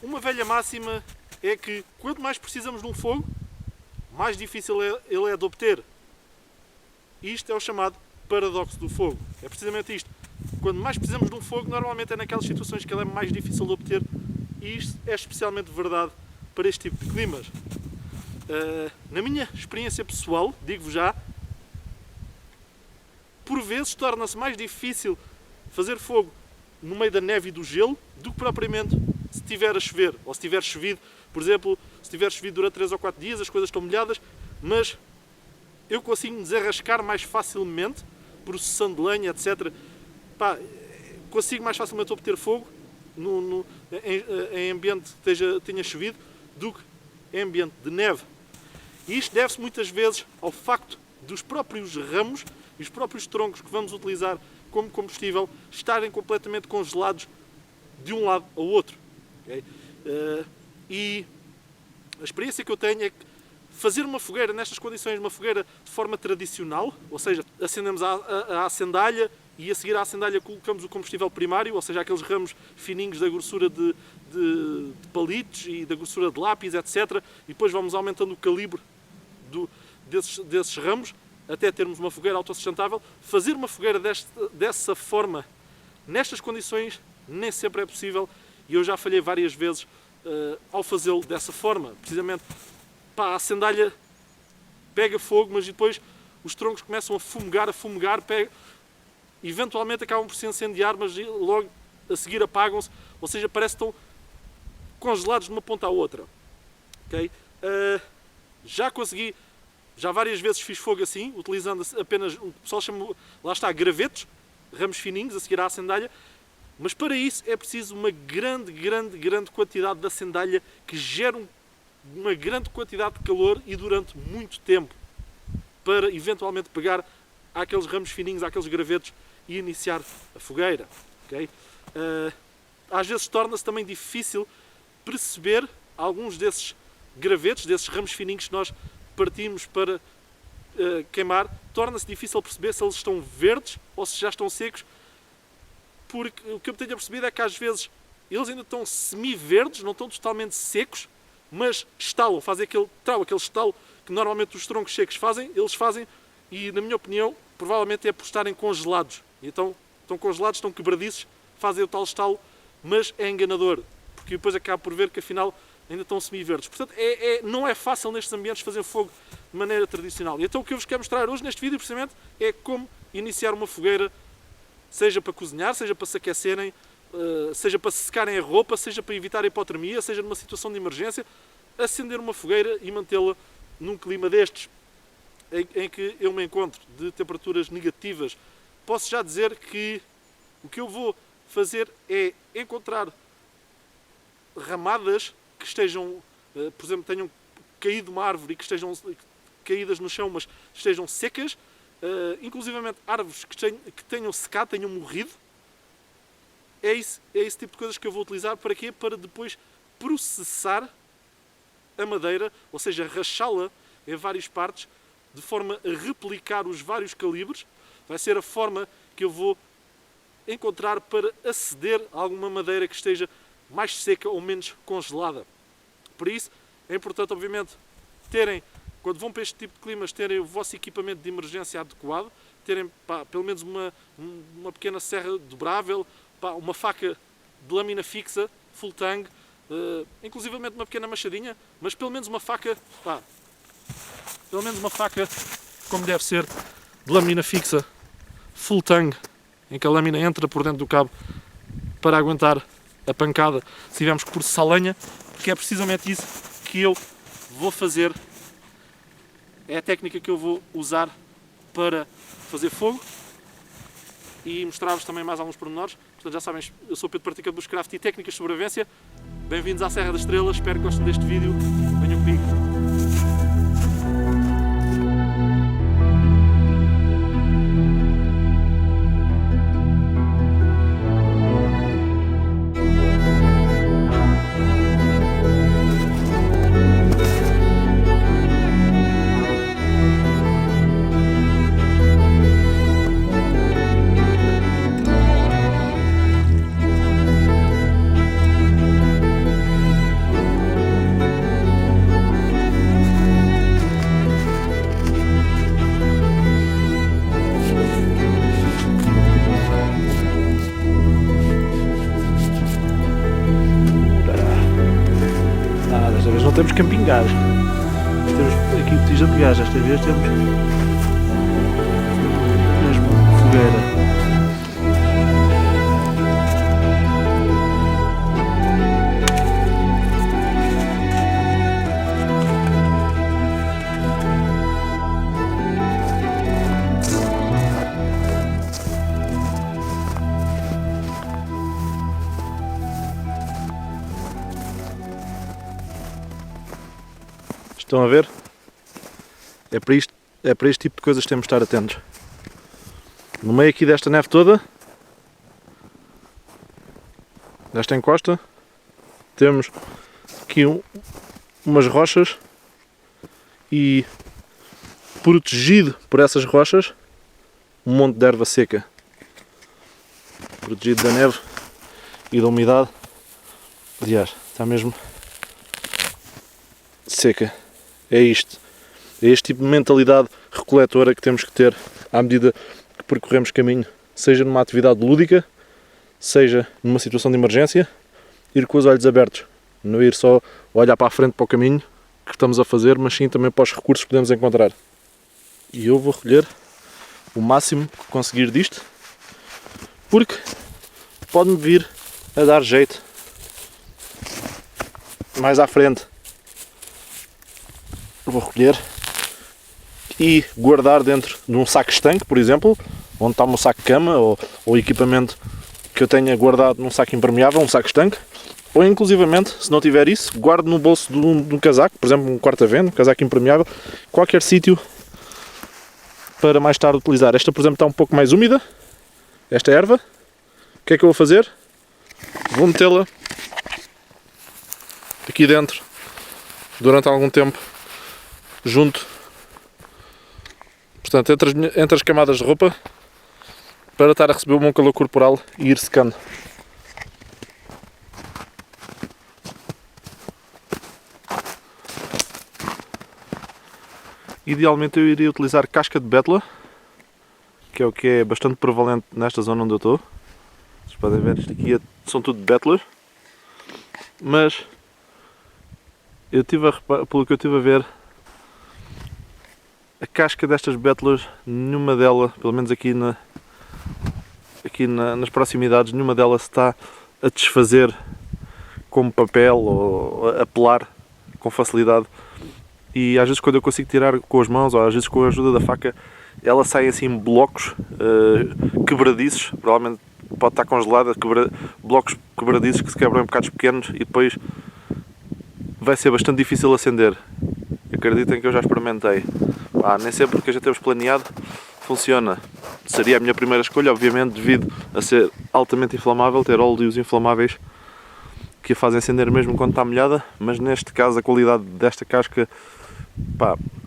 Uma velha máxima é que quanto mais precisamos de um fogo, mais difícil ele é de obter. Isto é o chamado paradoxo do fogo. É precisamente isto. Quando mais precisamos de um fogo, normalmente é naquelas situações que ele é mais difícil de obter, e isto é especialmente verdade para este tipo de climas. Na minha experiência pessoal, digo-vos já, por vezes torna-se mais difícil fazer fogo no meio da neve e do gelo do que propriamente se estiver a chover, ou se tiver chovido. Por exemplo, se tiver chovido durante 3 ou 4 dias, as coisas estão molhadas, mas eu consigo me desarrascar mais facilmente, processando lenha, etc. Consigo mais facilmente obter fogo em ambiente que tenha chovido do que em ambiente de neve. E isto deve-se muitas vezes ao facto dos próprios ramos e os próprios troncos que vamos utilizar como combustível estarem completamente congelados de um lado ao outro. Okay? E a experiência que eu tenho é que fazer uma fogueira nestas condições, uma fogueira de forma tradicional, ou seja, acendemos a acendalha e a seguir à acendalha colocamos o combustível primário, ou seja, aqueles ramos fininhos da grossura de palitos e da grossura de lápis, etc. E depois vamos aumentando o calibre desses ramos até termos uma fogueira autossustentável. Fazer uma fogueira dessa forma, nestas condições, nem sempre é possível, e eu já falhei várias vezes ao fazê-lo dessa forma. Precisamente, a acendalha pega fogo, mas depois os troncos começam a fumegar, eventualmente acabam por se incendiar, mas logo a seguir apagam-se, ou seja, parece que estão congelados de uma ponta à outra. Okay? Já várias vezes fiz fogo assim, utilizando apenas, o pessoal chama, lá está, gravetos, ramos fininhos a seguir à acendalha, mas para isso é preciso uma grande quantidade de acendalha que gera uma grande quantidade de calor e durante muito tempo para eventualmente pegar àqueles ramos fininhos, àqueles gravetos e iniciar a fogueira. Okay? Às vezes torna-se também difícil perceber alguns desses gravetos, desses ramos fininhos que nós partimos para queimar, torna-se difícil perceber se eles estão verdes ou se já estão secos, porque o que eu tenho percebido é que às vezes eles ainda estão semi-verdes, não estão totalmente secos, mas estalam, fazem aquele estalo que normalmente os troncos secos fazem, eles fazem, e na minha opinião, provavelmente é por estarem congelados. Então, estão congelados, estão quebradiços, fazem o tal estalo, mas é enganador, porque depois acabo por ver que afinal ainda estão semi-verdes. Portanto, não é fácil nestes ambientes fazer fogo de maneira tradicional. E então o que eu vos quero mostrar hoje neste vídeo, precisamente, é como iniciar uma fogueira, seja para cozinhar, seja para se aquecerem, seja para se secarem a roupa, seja para evitar a hipotermia, seja numa situação de emergência, acender uma fogueira e mantê-la num clima destes, em que eu me encontro de temperaturas negativas. Posso já dizer que o que eu vou fazer é encontrar ramadas que estejam, por exemplo, tenham caído uma árvore e que estejam caídas no chão, mas estejam secas, inclusivamente árvores que tenham secado, tenham morrido. É esse tipo de coisas que eu vou utilizar. Para quê? Para depois processar a madeira, ou seja, rachá-la em várias partes, de forma a replicar os vários calibres. Vai ser a forma que eu vou encontrar para aceder a alguma madeira que esteja mais seca ou menos congelada. Por isso, é importante, obviamente, quando vão para este tipo de climas, terem o vosso equipamento de emergência adequado, terem pelo menos uma pequena serra dobrável, uma faca de lâmina fixa, full tang, inclusivamente uma pequena machadinha, mas pelo menos uma faca, como deve ser, de lâmina fixa, full tang, em que a lâmina entra por dentro do cabo para aguentar a pancada se tivermos que processar lenha, porque é precisamente isso que eu vou fazer. É a técnica que eu vou usar para fazer fogo e mostrar-vos também mais alguns pormenores. Portanto, já sabem, eu sou o Pedro, praticante do bushcraft e técnicas de sobrevivência. Bem-vindos à Serra das Estrelas, espero que gostem deste vídeo. Venham comigo. não temos camping gás. Temos aqui botija de gás, esta vez temos mesmo fogueira. Estão a ver? É para este tipo de coisas que temos de estar atentos. No meio aqui desta neve toda, desta encosta, temos aqui umas rochas e protegido por essas rochas um monte de erva seca. Protegido da neve e da umidade. Aliás, está mesmo seca. É isto. É este tipo de mentalidade recoletora que temos que ter à medida que percorremos caminho, seja numa atividade lúdica, seja numa situação de emergência, ir com os olhos abertos, não ir só olhar para a frente para o caminho que estamos a fazer, mas sim também para os recursos que podemos encontrar. E eu vou recolher o máximo que conseguir disto, porque pode-me vir a dar jeito mais à frente. Vou recolher e guardar dentro de um saco estanque, por exemplo, onde está o meu saco de cama ou equipamento que eu tenha guardado num saco impermeável, um saco estanque, ou inclusivamente, se não tiver isso, guardo no bolso de um casaco, por exemplo um corta-vento, um casaco impermeável, qualquer sítio para mais tarde utilizar. Esta, por exemplo, está um pouco mais úmida, esta erva. O que é que eu vou fazer? Vou metê-la aqui dentro durante algum tempo, junto, portanto, entre as camadas de roupa, para estar a receber o bom calor corporal e ir secando. Idealmente eu iria utilizar casca de bétula, que é o que é bastante prevalente nesta zona onde eu estou. Vocês podem ver, isto aqui são tudo bétulas, mas pelo que eu estive a ver, a casca destas bétulas, nenhuma delas, pelo menos aqui nas proximidades, nenhuma delas está a desfazer como papel ou a pelar com facilidade. E às vezes quando eu consigo tirar com as mãos, ou às vezes com a ajuda da faca, ela sai assim em blocos quebradiços, provavelmente pode estar congelada, blocos quebradiços que se quebram em bocados pequenos e depois vai ser bastante difícil acender. Acreditem que eu já experimentei. Nem sempre que a gente temos planeado funciona. Seria a minha primeira escolha, obviamente, devido a ser altamente inflamável, ter óleos inflamáveis que a fazem acender mesmo quando está molhada, mas neste caso a qualidade desta casca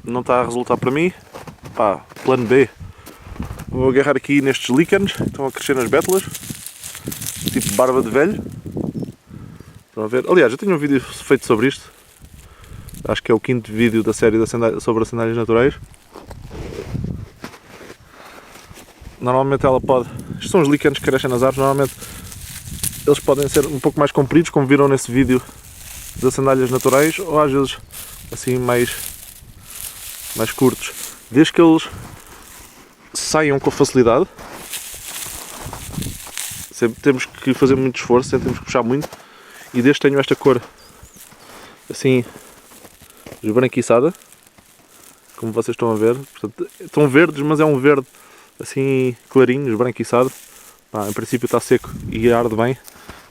não está a resultar para mim. Plano B. Vou agarrar aqui nestes líquenes que estão a crescer nas bétulas, tipo barba de velho. Estão a ver? Aliás, eu tenho um vídeo feito sobre isto. Acho que é o 5º vídeo da série sobre as sandálias naturais. Normalmente ela pode... Isto são os líquenes que crescem nas árvores. Normalmente eles podem ser um pouco mais compridos, como viram nesse vídeo das sandálias naturais, ou às vezes assim mais curtos. Desde que eles saiam com facilidade, sempre temos que fazer muito esforço, sempre temos que puxar muito. E desde que tenho esta cor assim esbranquiçada, como vocês estão a ver, portanto, estão verdes, mas é um verde assim clarinho, esbranquiçado. Em princípio está seco e arde bem,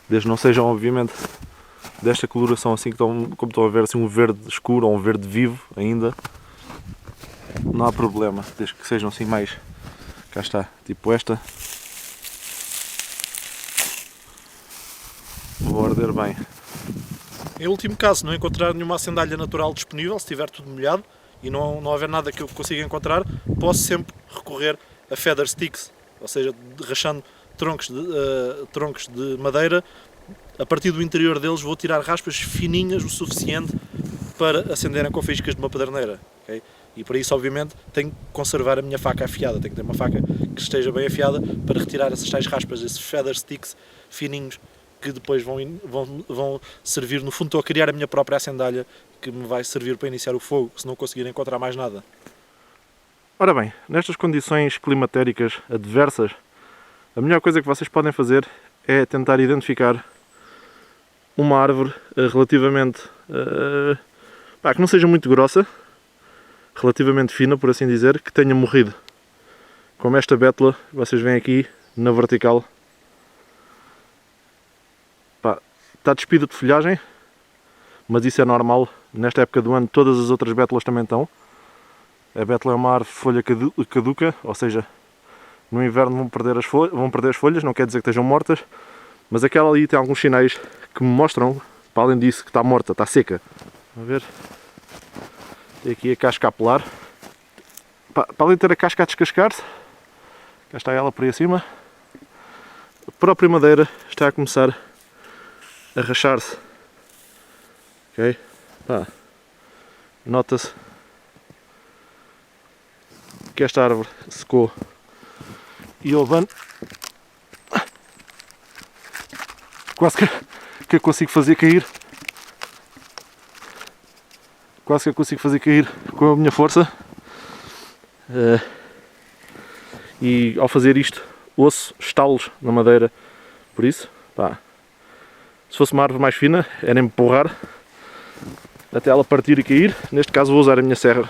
desde que não sejam obviamente desta coloração assim, como estão a ver, assim um verde escuro ou um verde vivo ainda, não há problema, desde que sejam assim mais, cá está, tipo esta, vou arder bem. Em último caso, se não encontrar nenhuma sandália natural disponível, se estiver tudo molhado e não houver nada que eu consiga encontrar, posso sempre recorrer a feather sticks, ou seja, rachando troncos de madeira, a partir do interior deles vou tirar raspas fininhas o suficiente para acenderem com faíscas de uma pederneira. Okay? E para isso, obviamente, tenho que conservar a minha faca afiada, tenho que ter uma faca que esteja bem afiada para retirar essas tais raspas, esses feather sticks fininhos que depois vão servir, no fundo estou a criar a minha própria acendalha que me vai servir para iniciar o fogo, se não conseguir encontrar mais nada. Ora bem, nestas condições climatéricas adversas, a melhor coisa que vocês podem fazer é tentar identificar uma árvore relativamente, que não seja muito grossa, relativamente fina, por assim dizer, que tenha morrido. Como esta bétula, vocês veem aqui na vertical, está despida de folhagem, mas isso é normal, nesta época do ano todas as outras bétulas também estão. A bétula é uma árvore de folha caduca, ou seja, no inverno vão perder as folhas, não quer dizer que estejam mortas, mas aquela ali tem alguns sinais que me mostram, para além disso, que está morta, está seca. Vamos ver. Tem aqui a casca a pelar. Para além de ter a casca a descascar-se, cá está ela por aí acima, a própria madeira está a começar a rachar-se. Ok? Nota-se que esta árvore secou e eu abano. Quase que eu consigo fazer cair. Quase que eu consigo fazer cair com a minha força. E ao fazer isto, ouço estalos na madeira. Por isso, se fosse uma árvore mais fina, era empurrar até ela partir e cair. Neste caso vou usar a minha serra.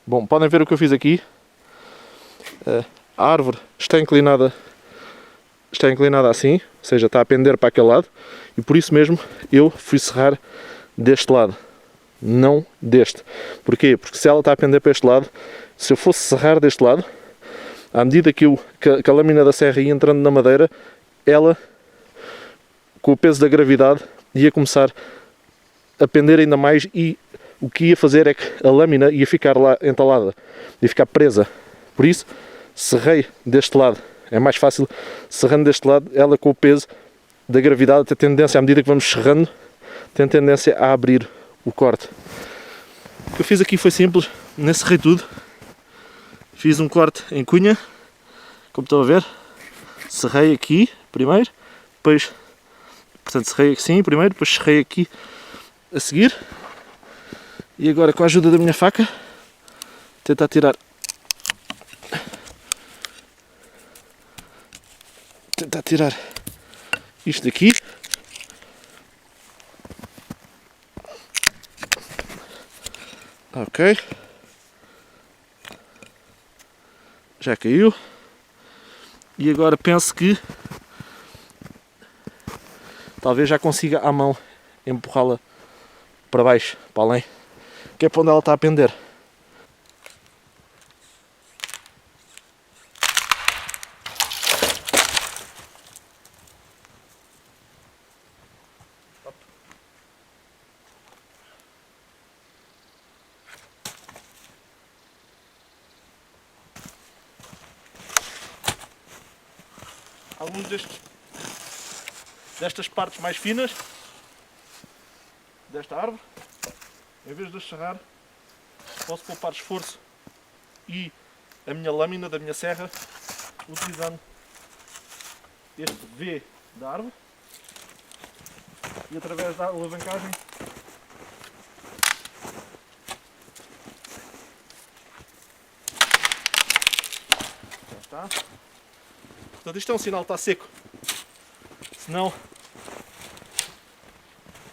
Bom, podem ver o que eu fiz aqui. A árvore está inclinada assim, ou seja, está a pender para aquele lado, e por isso mesmo eu fui serrar deste lado, não deste. Porquê? Porque se ela está a pender para este lado, se eu fosse serrar deste lado, à medida que a lâmina da serra ia entrando na madeira, ela, com o peso da gravidade, ia começar a pender ainda mais, e o que ia fazer é que a lâmina ia ficar lá entalada, ia ficar presa. Por isso, serrei deste lado. É mais fácil serrando deste lado, ela com o peso da gravidade tem tendência, à medida que vamos serrando, tem tendência a abrir o corte. O que eu fiz aqui foi simples, nem serrei tudo. Fiz um corte em cunha, como estão a ver. Serrei aqui primeiro, depois, portanto, serrei assim primeiro, depois serrei aqui a seguir. E agora, com a ajuda da minha faca, tentar tirar isto daqui. Ok. Já caiu. E agora penso que talvez já consiga à mão empurrá-la para baixo, para além, que é para onde ela está a pender. Alguns destas partes mais finas desta árvore, em vez de serrar, posso poupar esforço e a minha lâmina da minha serra, utilizando este V da árvore, e através da alavancagem já está. Portanto, isto é um sinal que está seco, senão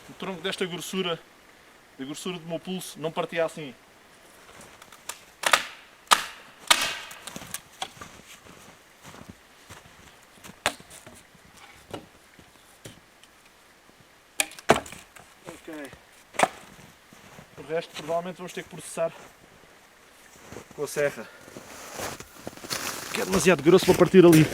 o tronco desta grossura, a grossura do meu pulso, não partia assim. Ok. O resto provavelmente vamos ter que processar com a serra, que é demasiado grosso para partir ali.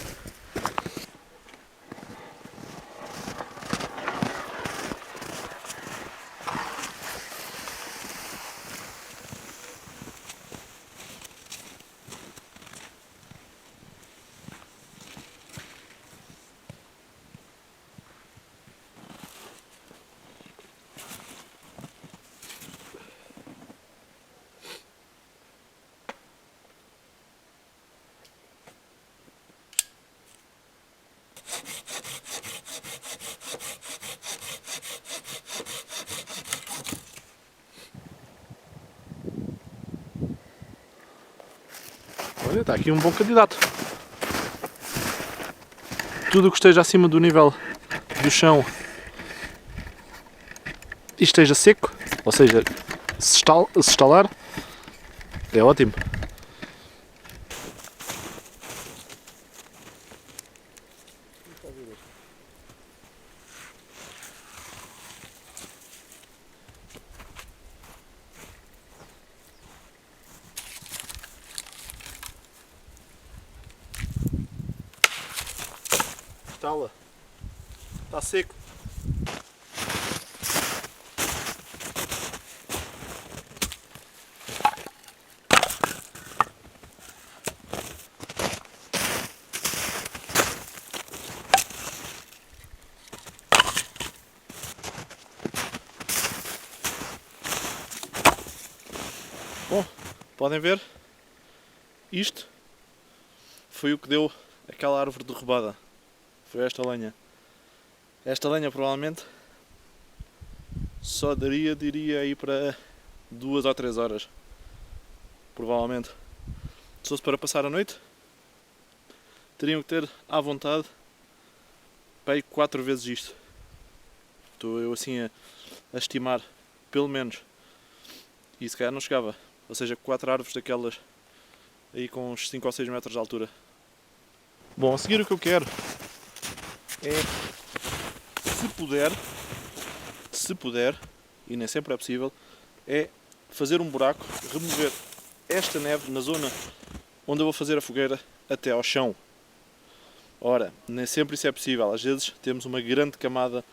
Olha, está aqui um bom candidato. Tudo o que esteja acima do nível do chão e esteja seco, ou seja, se estalar, é ótimo. Estala. Está seco. Bom, podem ver, isto foi o que deu aquela árvore derrubada. Foi esta lenha. Esta lenha provavelmente só diria aí para 2 ou 3 horas. Provavelmente. Se fosse para passar a noite, teriam que ter à vontade para aí 4 vezes isto. Estou eu assim a estimar, pelo menos. E se calhar não chegava. Ou seja, 4 árvores daquelas aí com uns 5 ou 6 metros de altura. Bom, a seguir o que eu quero é, se puder, e nem sempre é possível, é fazer um buraco, remover esta neve na zona onde eu vou fazer a fogueira até ao chão. Ora, nem sempre isso é possível. Às vezes temos uma grande camada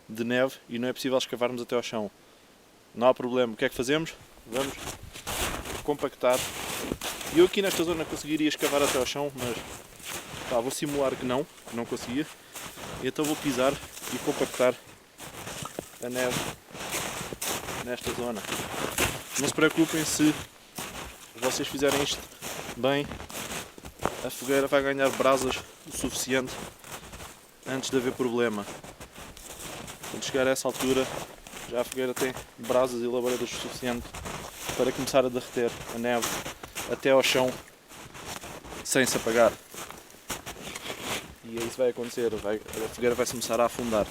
de neve e não é possível escavarmos até ao chão. Não há problema. O que é que fazemos? Vamos compactar. Eu aqui nesta zona conseguiria escavar até ao chão, mas vou simular que não conseguia. Então vou pisar e compactar a neve nesta zona. Não se preocupem, se vocês fizerem isto bem, a fogueira vai ganhar brasas o suficiente antes de haver problema. Quando chegar a essa altura, já a fogueira tem brasas e labaredas o suficiente para começar a derreter a neve até ao chão sem se apagar. E isso vai acontecer, a fogueira vai começar a afundar,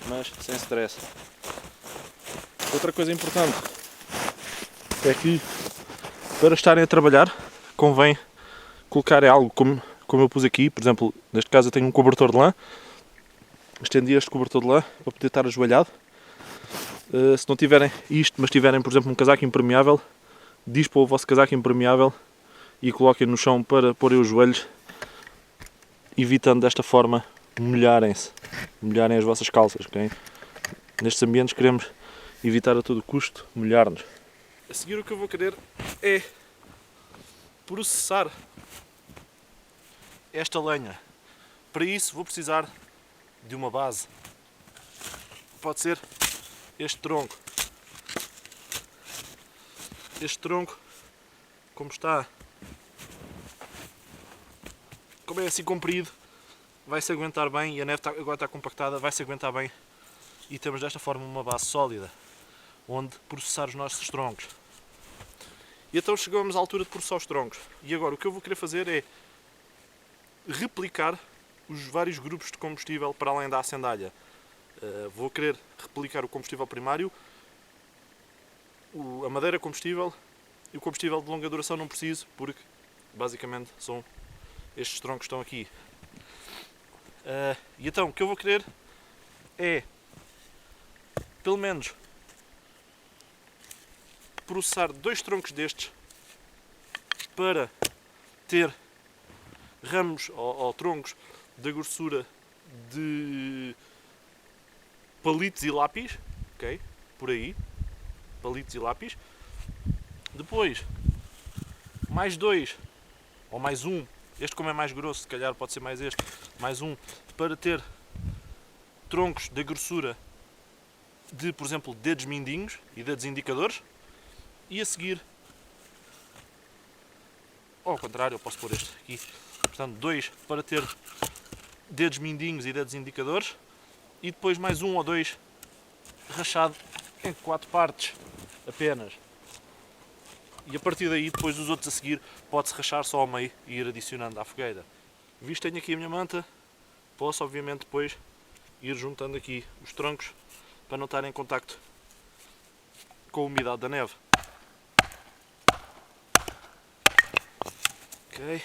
mas sem stress. Outra coisa importante é que para estarem a trabalhar convém colocar algo como eu pus aqui. Por exemplo, neste caso eu tenho um cobertor de lã, estendi este cobertor de lã para poder estar ajoelhado. Se não tiverem isto, mas tiverem, por exemplo, um casaco impermeável, dispõem o vosso casaco impermeável e coloquem no chão para porem os joelhos, evitando desta forma molharem as vossas calças. Okay? Nestes ambientes queremos evitar a todo custo molhar-nos. A seguir o que eu vou querer é processar esta lenha. Para isso vou precisar de uma base. Pode ser este tronco. Este tronco, como é assim comprido, vai se aguentar bem, e a neve agora está compactada, vai se aguentar bem, e temos desta forma uma base sólida onde processar os nossos troncos. E então chegamos à altura de processar os troncos. E agora o que eu vou querer fazer é replicar os vários grupos de combustível para além da acendalha. Vou querer replicar o combustível primário, a madeira combustível, e o combustível de longa duração não preciso, porque basicamente são estes troncos que estão aqui. E então o que eu vou querer é pelo menos processar 2 troncos destes para ter ramos ou troncos da grossura de palitos e lápis, ok? Por aí, palitos e lápis. Depois, mais 2 ou mais 1, este como é mais grosso, se calhar pode ser mais este, mais 1, para ter troncos da grossura de, por exemplo, dedos mindinhos e dedos indicadores. E a seguir, ou ao contrário, eu posso pôr este aqui, portanto 2 para ter dedos mindinhos e dedos indicadores, e depois mais um ou dois rachado em 4 partes apenas. E a partir daí, depois os outros a seguir, pode-se rachar só ao meio e ir adicionando à fogueira. Visto que tenho aqui a minha manta, posso obviamente depois ir juntando aqui os troncos para não estar em contacto com a umidade da neve. Ok.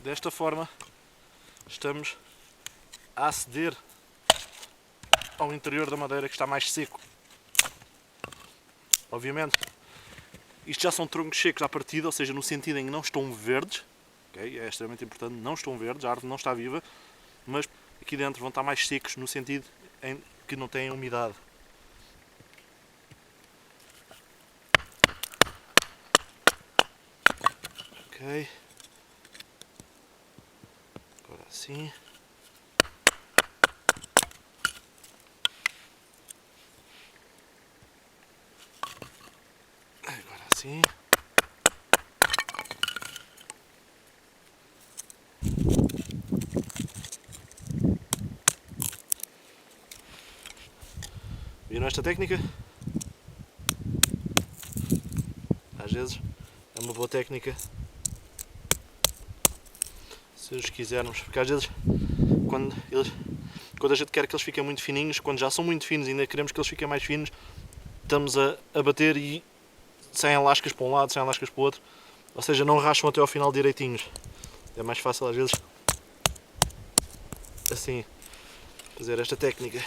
Desta forma, estamos a aceder ao interior da madeira que está mais seco. Obviamente, isto já são troncos secos à partida, ou seja, no sentido em que não estão verdes, okay? É extremamente importante, não estão verdes, a árvore não está viva, mas aqui dentro vão estar mais secos no sentido em que não têm umidade. Ok. Agora sim. Agora sim. Viram esta técnica? Às vezes é uma boa técnica se os quisermos, porque às vezes quando a gente quer que eles fiquem muito fininhos, quando já são muito finos e ainda queremos que eles fiquem mais finos, estamos a bater e sem lascas para um lado, sem lascas para o outro, ou seja, não racham até ao final direitinhos. É mais fácil às vezes assim fazer esta técnica.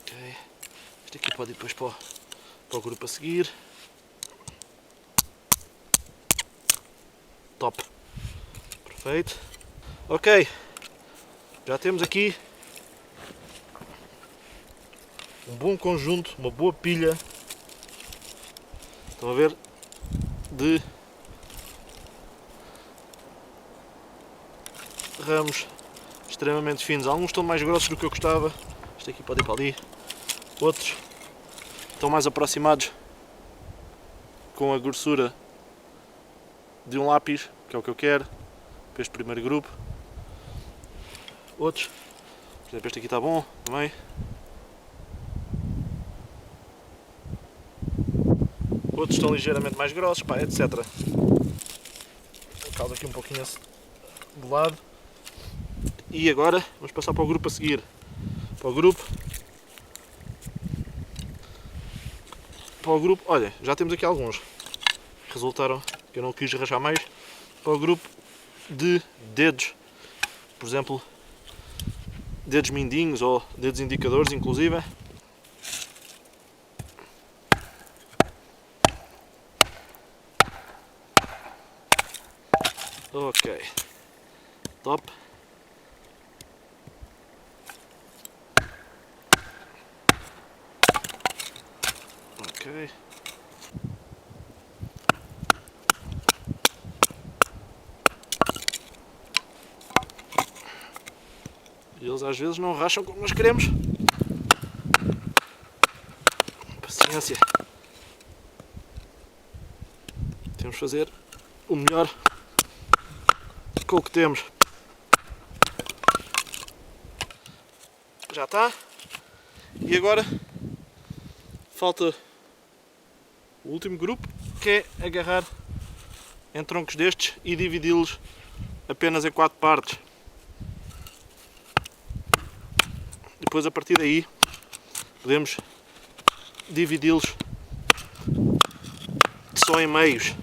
Ok, este aqui pode ir depois para o grupo a seguir. Top, perfeito. Ok, já temos aqui um bom conjunto, uma boa pilha, estão a ver, de ramos extremamente finos. Alguns estão mais grossos do que eu gostava, este aqui pode ir para ali, outros estão mais aproximados com a grossura de um lápis, que é o que eu quero para este primeiro grupo. Outros, por exemplo, este aqui está bom também. Outros estão ligeiramente mais grossos, pá, etc. Causa aqui um pouquinho de lado. E agora vamos passar para o grupo a seguir. Para o grupo, olha, já temos aqui alguns. Resultaram que eu não quis rachar mais. Para o grupo de dedos, por exemplo, dedos mindinhos ou dedos indicadores, inclusive. Ok, top. Ok. Eles às vezes não racham como nós queremos. Paciência. Temos de fazer o melhor com o que temos. Já está. E agora falta o último grupo, que é agarrar em troncos destes e dividi-los apenas em 4 partes. Depois, a partir daí, podemos dividi-los só em meios.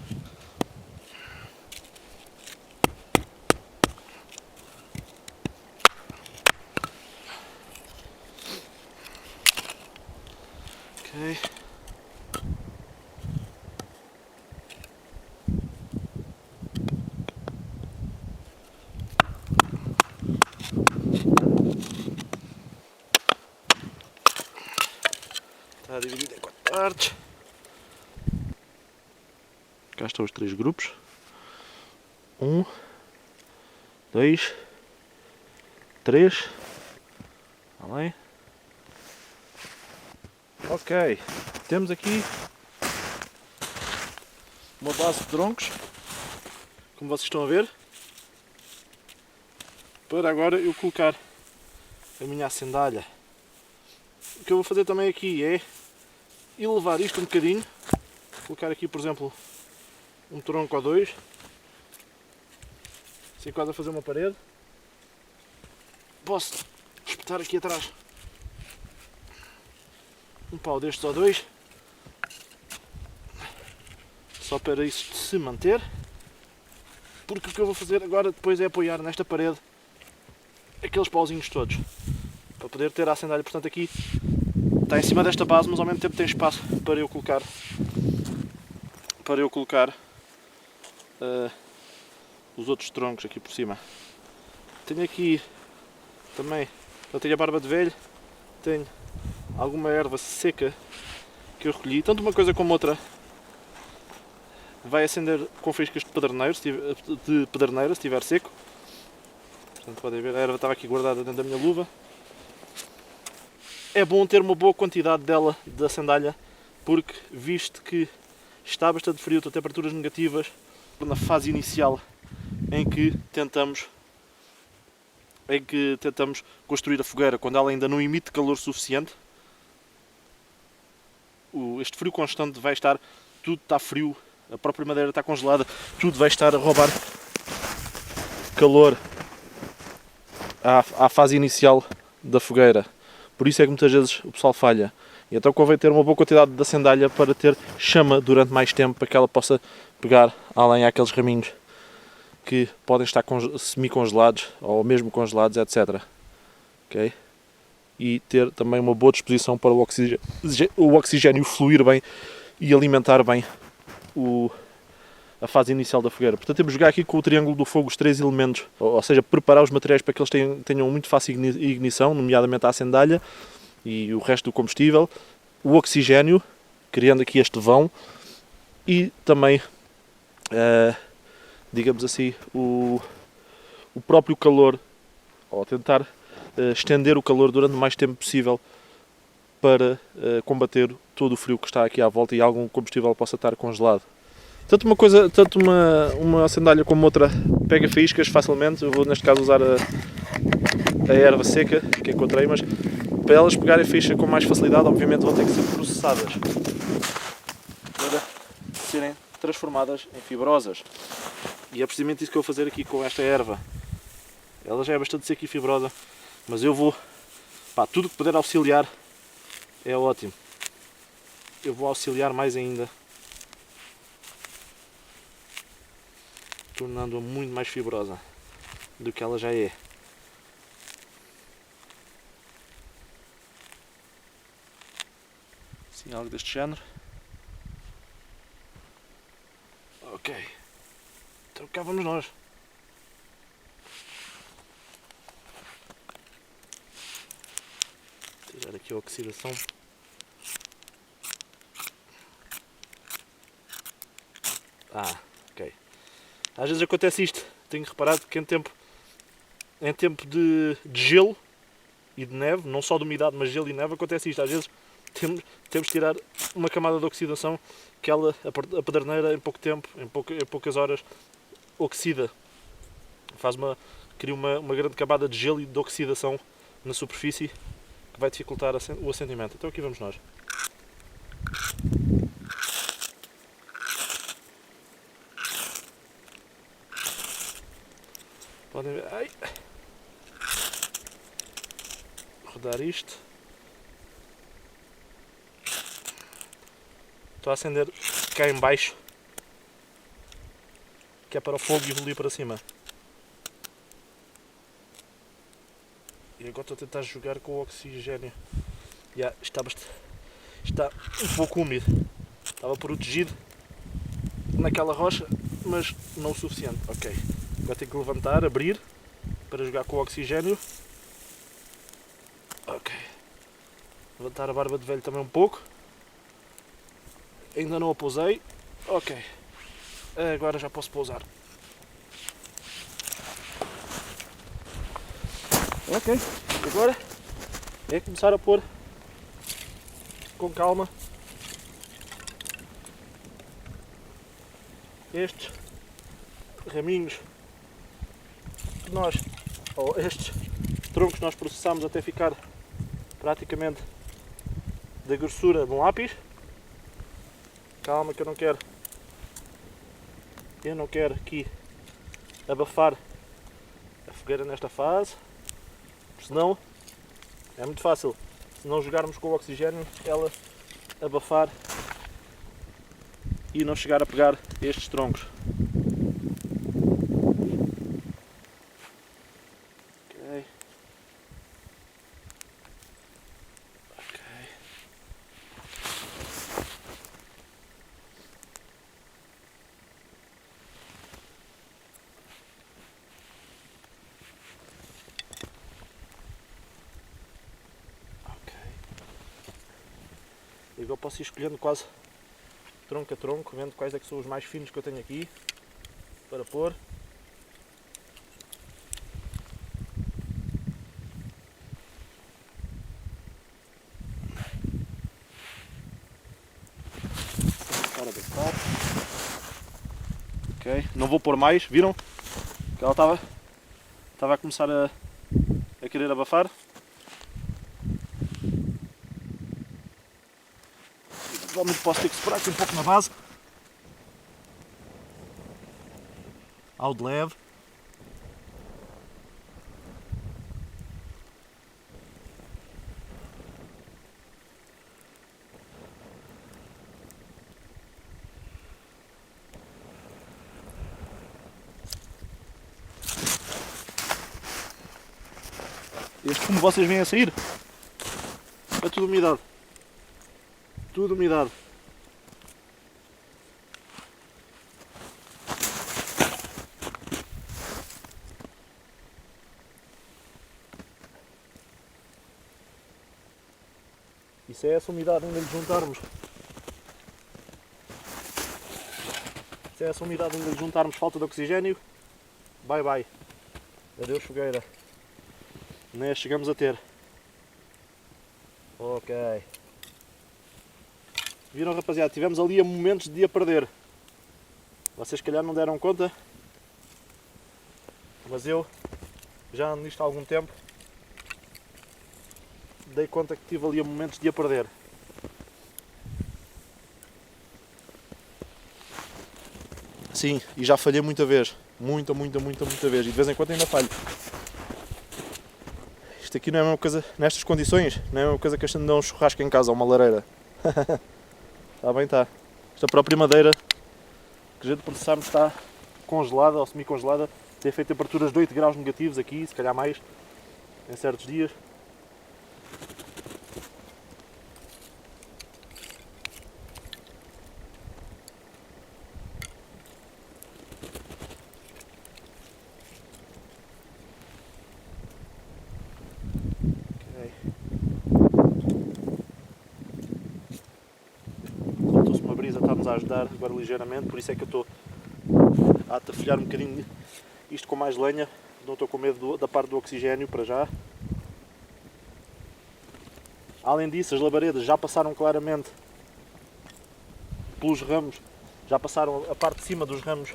Ok. partes. Cá estão os 3 grupos. 1, 2, 3. Além. Ok. Temos aqui uma base de troncos, como vocês estão a ver, para agora eu colocar a minha acendalha. O que eu vou fazer também aqui é elevar isto um bocadinho, colocar aqui por exemplo um tronco ou 2, assim quase a fazer uma parede. Posso espetar aqui atrás um pau destes ou 2, só para isso se manter, porque o que eu vou fazer agora depois é apoiar nesta parede aqueles pauzinhos todos, para poder ter a acendalha. Portanto aqui está em cima desta base, mas ao mesmo tempo tem espaço para eu colocar os outros troncos aqui por cima. Tenho aqui também, eu tenho a barba de velho, tenho alguma erva seca que eu recolhi, tanto uma coisa como outra vai acender com faíscas de pedreneira se estiver seco. Portanto podem ver, a erva estava aqui guardada dentro da minha luva. É bom ter uma boa quantidade dela, da acendalha, porque visto que está bastante frio, a temperaturas negativas, na fase inicial em que tentamos construir a fogueira, quando ela ainda não emite calor suficiente, este frio constante vai estar, tudo está frio, a própria madeira está congelada, tudo vai estar a roubar calor à fase inicial da fogueira. Por isso é que muitas vezes o pessoal falha. E então convém ter uma boa quantidade de acendalha para ter chama durante mais tempo, para que ela possa pegar além àqueles raminhos que podem estar semi-congelados ou mesmo congelados, etc. Okay? E ter também uma boa disposição para o oxigênio fluir bem e alimentar bem a fase inicial da fogueira. Portanto, temos de jogar aqui com o triângulo do fogo os 3 elementos, ou seja, preparar os materiais para que eles tenham muito fácil ignição, nomeadamente a acendalha e o resto do combustível, o oxigênio, criando aqui este vão, e também, digamos assim, o próprio calor, ou tentar estender o calor durante o mais tempo possível para combater todo o frio que está aqui à volta e algum combustível possa estar congelado. Tanto uma acendalha como outra pega faíscas facilmente. Eu vou neste caso usar a erva seca que encontrei, mas para elas pegarem faísca com mais facilidade, obviamente vão ter que ser processadas para serem transformadas em fibrosas. E é precisamente isso que eu vou fazer aqui com esta erva. Ela já é bastante seca e fibrosa, mas eu vou, tudo que puder auxiliar é ótimo. Eu vou auxiliar mais ainda, tornando-a muito mais fibrosa do que ela já é. Sim, algo deste género. Ok. Então cá vamos nós. Tirar aqui a oxidação. Ok. Às vezes acontece isto. Tenho reparado que em tempo de gelo e de neve, não só de umidade, mas gelo e neve, acontece isto. Às vezes temos de tirar uma camada de oxidação que a pederneira em pouco tempo, em poucas horas, oxida. Cria uma grande camada de gelo e de oxidação na superfície que vai dificultar o acendimento. Então aqui vamos nós. Podem ver. Rodar isto. Estou a acender cá em baixo, que é para o fogo evoluir para cima. E agora estou a tentar jogar com o oxigênio. Está um pouco úmido. Estava protegido naquela rocha, mas não o suficiente. Ok. Agora tenho que levantar, abrir, para jogar com o oxigênio. Ok. Levantar a barba de velho também um pouco. Ainda não a pousei. Ok. Agora já posso pousar. Ok. Agora é começar a pôr com calma estes raminhos que nós, ou estes troncos que nós processamos até ficar praticamente da grossura de um lápis. Calma que eu não quero aqui abafar a fogueira nesta fase, senão é muito fácil, se não jogarmos com o oxigênio, ela abafar e não chegar a pegar estes troncos. Ok. Ok. Ok. E agora posso ir escolhendo quase tronco a tronco, vendo quais é que são os mais finos que eu tenho aqui para pôr. Para abafar. Ok, não vou pôr mais, viram? Que ela estava a começar a querer abafar. Provavelmente posso ter que separar aqui um pouco na base. Ao de leve. Este fumo vocês veem a sair é tudo umidade. Tudo umidade. Isso é essa umidade ainda lhe juntarmos. Se é essa umidade ainda lhe juntarmos falta de oxigênio, bye bye. Adeus fogueira. Nem a chegamos a ter. Ok. Viram, rapaziada? Tivemos ali a momentos de a perder. Vocês se calhar não deram conta, mas eu já ando nisto há algum tempo. Dei conta que tive ali a momentos de a perder. Sim, e já falhei muita vez. Muita vez. E de vez em quando ainda falho. Isto aqui não é a mesma coisa, nestas condições, não é a mesma coisa que a gente dá um churrasco em casa ou uma lareira. Está bem, está. Esta própria madeira que a gente processamos está congelada ou semi-congelada. Tem feito temperaturas de 8 graus negativos aqui, se calhar mais, em certos dias. Faltou-se uma brisa, está-nos a ajudar agora ligeiramente, por isso é que eu estou a atafolhar um bocadinho isto com mais lenha. Não estou com medo da parte do oxigênio para já. Além disso, as labaredas já passaram claramente pelos ramos, já passaram a parte de cima dos ramos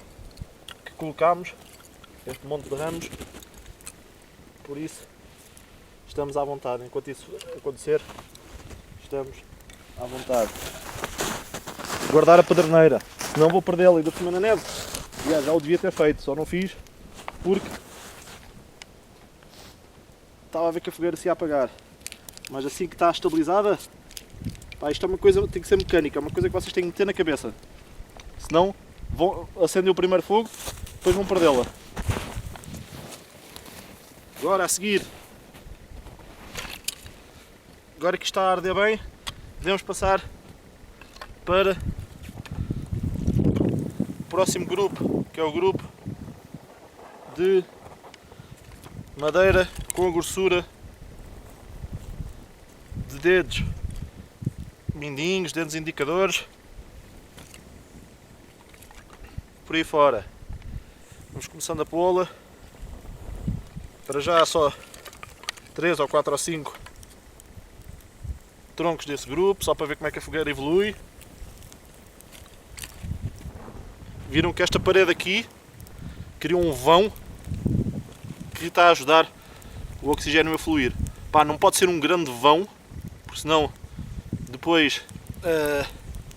que colocámos, este monte de ramos, por isso estamos à vontade. Enquanto isso acontecer, estamos à vontade. Guardar a pederneira, senão vou perdê-la ainda por cima na neve. Aliás, já o devia ter feito, só não fiz porque estava a ver que a fogueira se ia apagar. Mas assim que está estabilizada, pá, isto é uma coisa, tem que ser mecânica, é uma coisa que vocês têm que ter na cabeça. Senão vão acender o primeiro fogo, depois vão perdê-la. Agora a seguir, agora que está a arder bem, devemos passar para o próximo grupo, que é o grupo de madeira com a grossura de dedos mindinhos, dedos indicadores, por aí fora. Vamos começando a pô-la. Para já só 3 ou 4 ou 5 troncos desse grupo, só para ver como é que a fogueira evolui. Viram que esta parede aqui criou um vão que está a ajudar o oxigênio a fluir. Pá, não pode ser um grande vão, porque senão depois,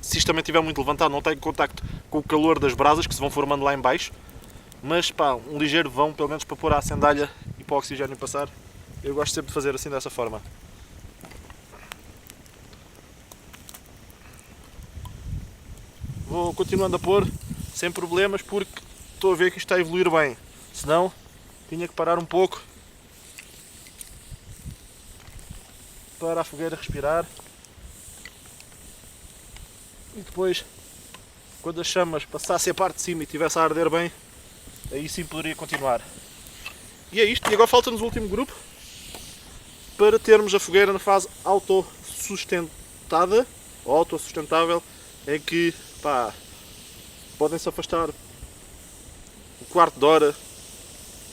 se isto também estiver muito levantado, não tem contacto com o calor das brasas que se vão formando lá em baixo. Mas pá, um ligeiro vão, pelo menos para pôr a acendalha e para o oxigênio passar. Eu gosto sempre de fazer assim, dessa forma. Vou continuando a pôr sem problemas, porque estou a ver que isto está a evoluir bem. Senão tinha que parar um pouco para a fogueira respirar. E depois, quando as chamas passassem a parte de cima e estivesse a arder bem, aí sim poderia continuar. E é isto. E agora falta-nos o último grupo para termos a fogueira na fase autossustentada ou autossustentável, em que pá, podem-se afastar um quarto de hora,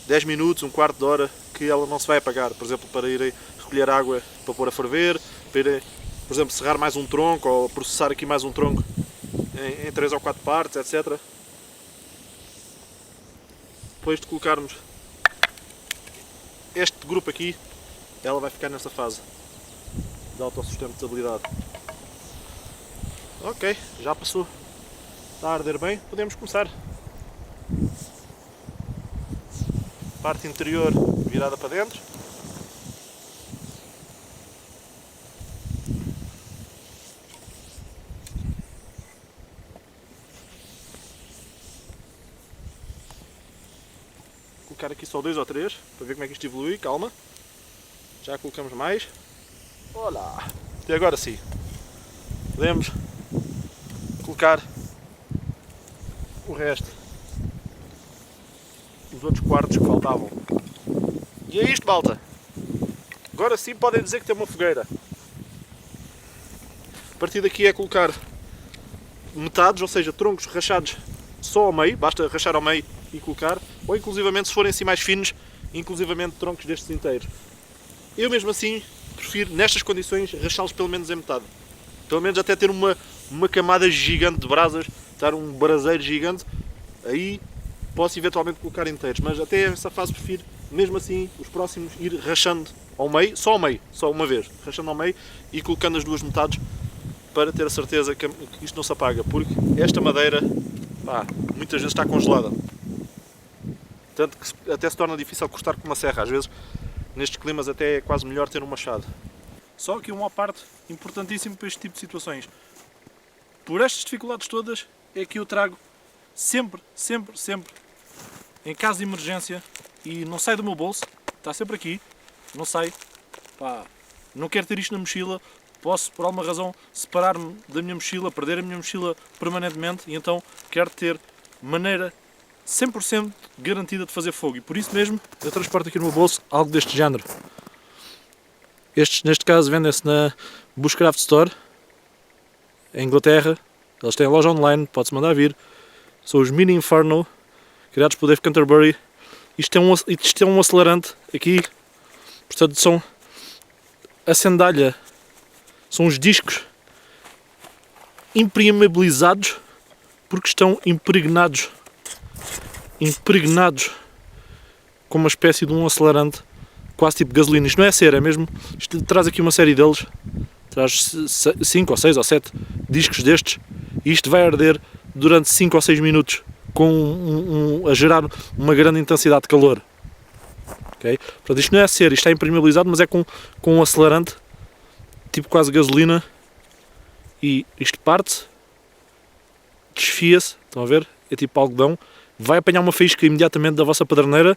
10 minutos, um quarto de hora, que ela não se vai apagar. Por exemplo, para irem recolher água para pôr a ferver, para irem, por exemplo, serrar mais um tronco ou processar aqui mais um tronco em 3 ou 4 partes, etc. Depois de colocarmos este grupo aqui, ela vai ficar nessa fase de autossustentabilidade. Ok, já passou. Está a arder bem, podemos começar. Parte interior virada para dentro. Colocar aqui só 2 ou 3 para ver como é que isto evolui, calma. Já colocamos mais. Olá! E agora sim, podemos colocar o resto, os outros quartos que faltavam. E é isto, malta. Agora sim podem dizer que tem uma fogueira. A partir daqui é colocar metades, ou seja, troncos rachados só ao meio, basta rachar ao meio e colocar, ou inclusivamente, se forem assim mais finos, inclusivamente troncos destes inteiros. Eu mesmo assim prefiro, nestas condições, rachá-los pelo menos em metade. Pelo menos até ter uma camada gigante de brasas, estar um braseiro gigante, aí posso eventualmente colocar inteiros, mas até essa fase prefiro, mesmo assim, os próximos, ir rachando ao meio, só uma vez, rachando ao meio e colocando as duas metades para ter a certeza que isto não se apaga, porque esta madeira, pá, muitas vezes está congelada. Tanto que até se torna difícil cortar com uma serra, às vezes nestes climas até é quase melhor ter um machado. Só que uma parte importantíssima para este tipo de situações. Por estas dificuldades todas é que eu trago sempre, em caso de emergência, e não sai do meu bolso, está sempre aqui, não sai, pá, não quero ter isto na mochila, posso por alguma razão separar-me da minha mochila, perder a minha mochila permanentemente, e então quero ter maneira 100% garantida de fazer fogo, e por isso mesmo eu transporto aqui no meu bolso algo deste género. Estes, neste caso, vendem-se na Bushcraft Store, em Inglaterra. Eles têm loja online, pode-se mandar vir. São os Mini Inferno, criados por Dave Canterbury. Isto é um acelerante aqui, portanto são a sandália, são os discos impermeabilizados porque estão impregnados com uma espécie de um acelerante quase tipo gasolina. Isto não é cera, é mesmo. Isto traz aqui uma série deles, traz 5 ou 6 ou 7 discos destes, e isto vai arder durante 5 ou 6 minutos a gerar uma grande intensidade de calor. Okay? Portanto, isto não é cera, isto está impermeabilizado, mas é com um acelerante tipo quase gasolina, e isto parte, desfia-se, estão a ver? É tipo algodão, vai apanhar uma faísca imediatamente da vossa paderneira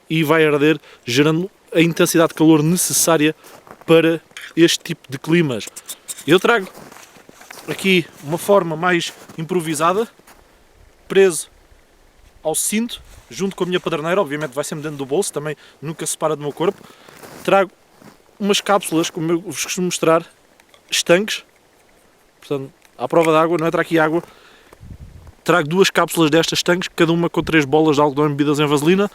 e vai arder, gerando a intensidade de calor necessária para este tipo de climas. Eu trago aqui uma forma mais improvisada, preso ao cinto, junto com a minha paderneira, obviamente vai sempre dentro do bolso, também nunca se separa do meu corpo. Trago umas cápsulas, como eu vos costumo mostrar, estanques, portanto, à prova de água, não entra aqui água. trago 2 cápsulas destas tanques, cada uma com 3 bolas de algodão embebidas em vaselina,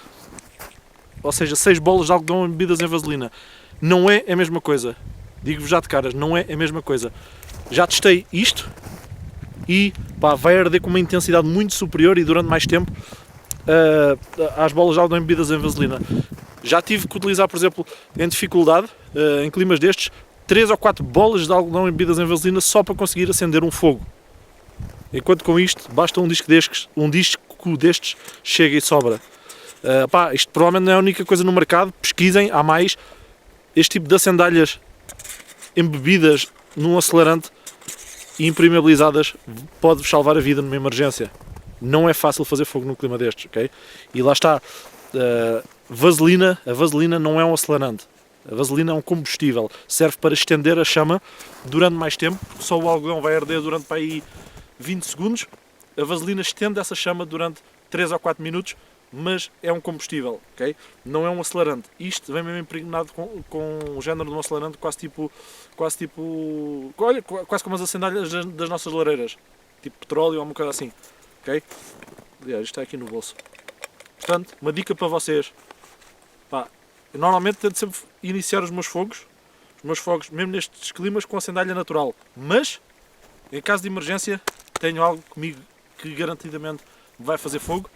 ou seja, 6 bolas de algodão embebidas em vaselina. Não é a mesma coisa, digo-vos já de caras, não é a mesma coisa. Já testei isto e pá, vai arder com uma intensidade muito superior e durante mais tempo às bolas de algodão embebidas em vaselina. Já tive que utilizar, por exemplo, em dificuldade, em climas destes, 3 ou 4 bolas de algodão embebidas em vaselina só para conseguir acender um fogo. Enquanto com isto, basta um disco destes chega e sobra. Pá, isto provavelmente não é a única coisa no mercado, pesquisem, há mais. Este tipo de acendalhas embebidas num acelerante e impermeabilizadas pode-vos salvar a vida numa emergência. Não é fácil fazer fogo num clima destes, ok? E lá está, a vaselina não é um acelerante. A vaselina é um combustível, serve para estender a chama durante mais tempo, porque só o algodão vai arder durante para aí 20 segundos. A vaselina estende essa chama durante 3 ou 4 minutos, mas é um combustível, ok? Não é um acelerante. Isto vem mesmo impregnado com o género de um acelerante quase como as acendalhas das nossas lareiras, tipo petróleo ou uma coisa assim, ok? Aliás, isto está aqui no bolso. Portanto, uma dica para vocês, pá, eu normalmente tento sempre iniciar os meus fogos, mesmo nestes climas, com a sandália natural, mas em caso de emergência tenho algo comigo que garantidamente vai fazer fogo,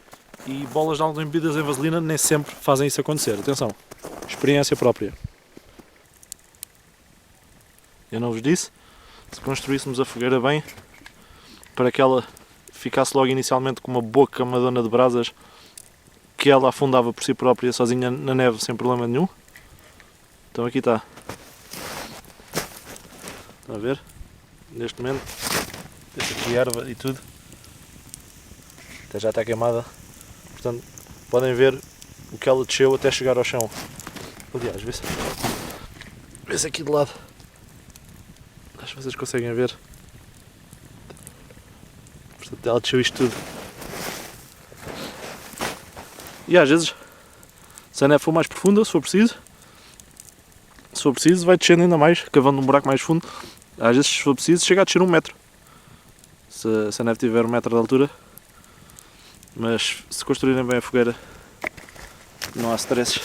e bolas de algodão embebidas em vaselina nem sempre fazem isso acontecer. Atenção, experiência própria. Eu não vos disse, se construíssemos a fogueira bem, para que ela ficasse logo inicialmente com uma boa camadona de brasas, que ela afundava por si própria sozinha na neve sem problema nenhum. Então aqui está. Estão a ver? Neste momento, deixa aqui erva e tudo. Até já está queimada. Portanto, podem ver o que ela desceu até chegar ao chão. Aliás, vê-se aqui de lado. Acho que vocês conseguem ver. Portanto, ela desceu isto tudo. E às vezes, se a neve for mais profunda, se for preciso, vai descendo ainda mais, cavando um buraco mais fundo. Às vezes, se for preciso, chega a descer 1 metro. Se a neve tiver 1 metro de altura. Mas se construírem bem a fogueira, não há stresses.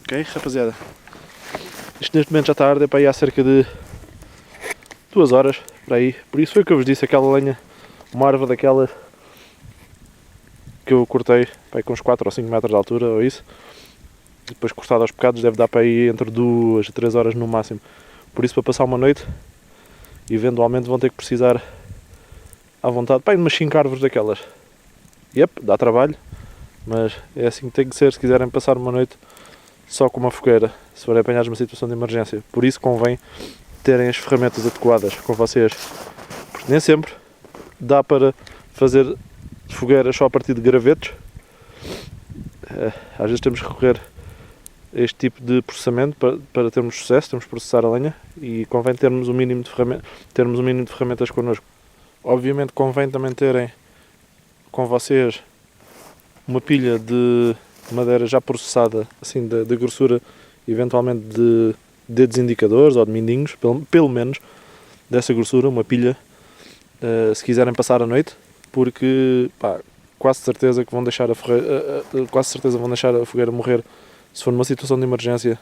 Ok, rapaziada? Isto neste momento já está a arder para aí há cerca de 2 horas, para aí. Por isso foi o que eu vos disse, aquela lenha, uma árvore daquela que eu cortei para aí com uns 4 ou 5 metros de altura, ou isso. E depois cortado aos bocados deve dar para aí entre 2 a 3 horas no máximo. Por isso, para passar uma noite, eventualmente vão ter que precisar à vontade, pá, de umas 5 árvores daquelas. Yep, dá trabalho, mas é assim que tem que ser se quiserem passar uma noite só com uma fogueira, se forem apanhados numa situação de emergência. Por isso convém terem as ferramentas adequadas com vocês, porque nem sempre dá para fazer fogueiras só a partir de gravetos. Às vezes temos que recorrer a este tipo de processamento para termos sucesso, temos que processar a lenha e convém termos um mínimo de ferramentas connosco. Obviamente convém também terem com vocês uma pilha de madeira já processada, assim da grossura, eventualmente de dedos indicadores ou de mindinhos, pelo menos dessa grossura, uma pilha, se quiserem passar a noite, porque pá, quase certeza vão deixar a fogueira morrer se for numa situação de emergência.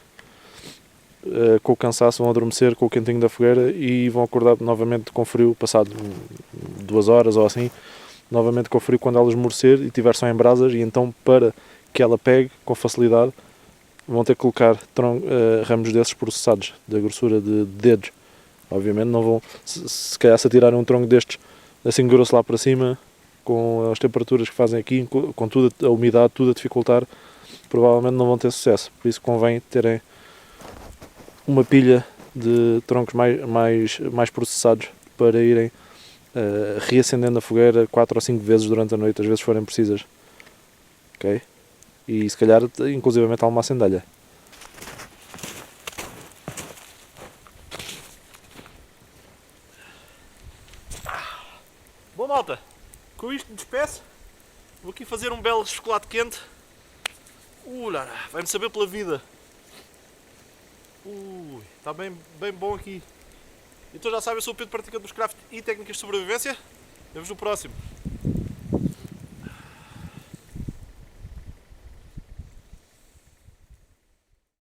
Com o cansaço vão adormecer com o quentinho da fogueira e vão acordar novamente com frio, passado 2 horas ou assim, novamente com frio quando ela esmorecer e estiver só em brasas, e então para que ela pegue com facilidade vão ter que colocar ramos desses processados, da grossura de dedos. Obviamente não vão, se calhar se atirarem um tronco destes assim grosso lá para cima, com as temperaturas que fazem aqui, com tudo, a umidade, tudo a dificultar, provavelmente não vão ter sucesso. Por isso convém terem uma pilha de troncos mais processados para irem reacendendo a fogueira 4 ou 5 vezes durante a noite, às vezes forem precisas. Ok? E se calhar inclusivamente há uma acendalha. Bom, malta, com isto me despeço. Vou aqui fazer um belo chocolate quente. Vai-me saber pela vida. Está bem bom aqui. Então já sabem, eu sou o Pedro, praticante dos craft e técnicas de sobrevivência. Vemos no próximo.